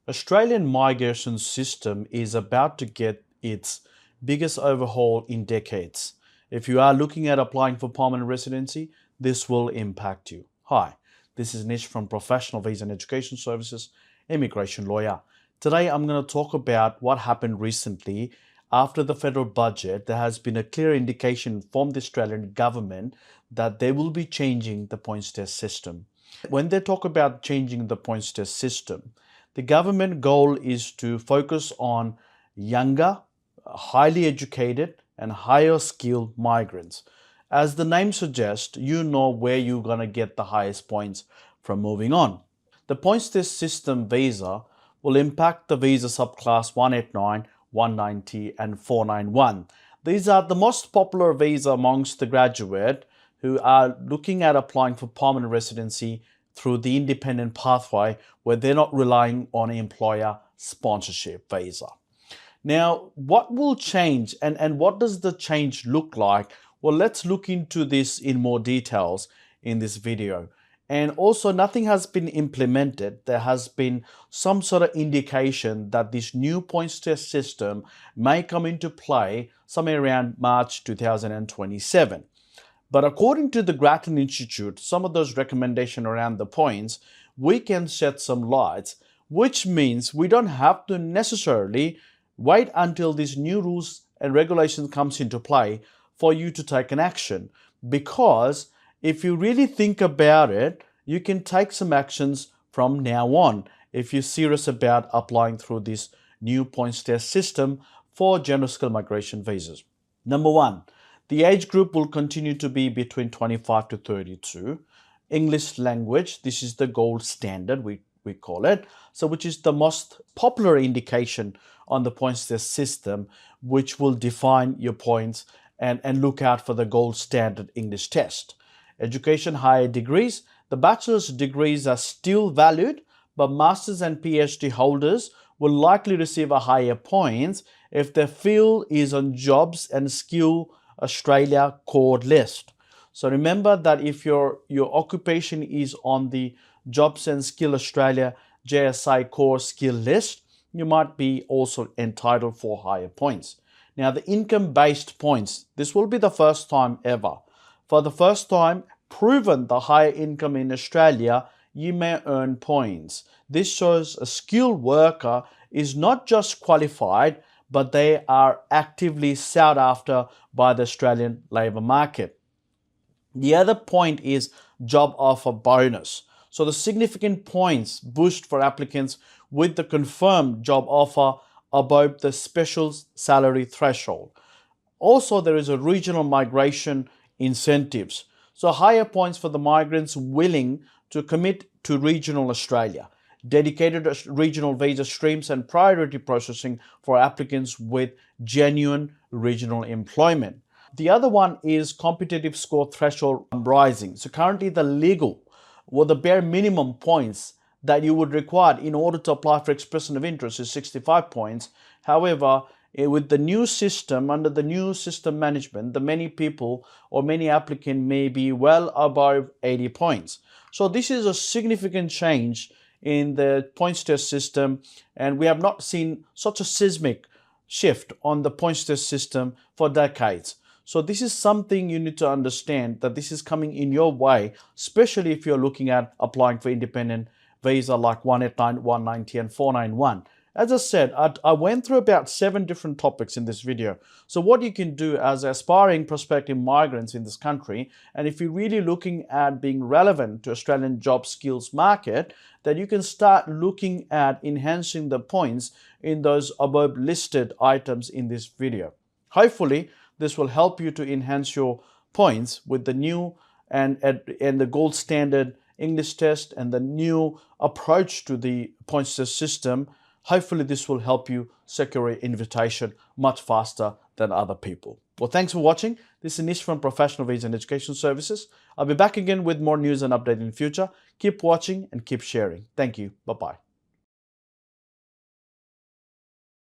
Australian migration system is about to get its biggest overhaul in decades. If you are looking at applying for permanent residency, this will impact you. Hi, this is Nish from Professional Visa and Education Services, immigration lawyer. Today I'm going to talk about what happened recently after the federal budget. There has been a clear indication from the Australian government that they will be changing the points test system. When they talk about changing the points test system, the government goal is to focus on younger, highly educated, and higher skilled migrants. As the name suggests, you know where you're going to get the highest points from moving on. The points test system visa will impact the visa subclass 189, 190, and 491. These are the most popular visa amongst the graduate who are looking at applying for permanent residency through the independent pathway where they're not relying on employer sponsorship visa. Now, what will change and what does the change look like? Well, let's look into this in more details in this video. And also, nothing has been implemented. There has been some sort of indication that this new points test system may come into play somewhere around March 2027. But according to the Grattan Institute, some of those recommendations around the points, we can shed some lights, which means we don't have to necessarily wait until these new rules and regulations comes into play for you to take an action. Because if you really think about it, you can take some actions from now on if you're serious about applying through this new points test system for general skill migration visas. Number one, the age group will continue to be between 25 to 32. English language, this is the gold standard, we call it. So which is the most popular indication on the points test system, which will define your points and look out for the gold standard English test. Education, higher degrees. The bachelor's degrees are still valued, but master's and PhD holders will likely receive a higher points if their field is on Jobs and Skill Australia core list. So remember that if your occupation is on the Jobs and Skill Australia JSA core skill list, you might be also entitled for higher points. Now the income-based points, this will be the first time ever. For the first time, proven the higher income in Australia, you may earn points. This shows a skilled worker is not just qualified, but they are actively sought after by the Australian labour market. The other point is job offer bonus. So the significant points boost for applicants with the confirmed job offer above the special salary threshold. Also, there is a regional migration incentives. So higher points for the migrants willing to commit to regional Australia. Dedicated regional visa streams and priority processing for applicants with genuine regional employment. The other one is competitive score threshold rising. So currently the legal or the bare minimum points that you would require in order to apply for expression of interest is 65 points. However, with the new system, under the new system management, the many people or many applicants may be well above 80 points. So this is a significant change in the points test system, and we have not seen such a seismic shift on the points test system for decades. So this is something you need to understand, that this is coming in your way, especially if you're looking at applying for independent visa like 189, 190 and 491. As I said, I went through about 7 different topics in this video. So what you can do as aspiring prospective migrants in this country, and if you're really looking at being relevant to Australian job skills market, that you can start looking at enhancing the points in those above listed items in this video. Hopefully, this will help you to enhance your points with the new and the gold standard English test and the new approach to the points test system. Hopefully this will help you secure an invitation much faster than other people. Well, thanks for watching. This is Nish from Professional Visa and Education Services. I'll be back again with more news and updates in the future. Keep watching and keep sharing. Thank you. Bye-bye.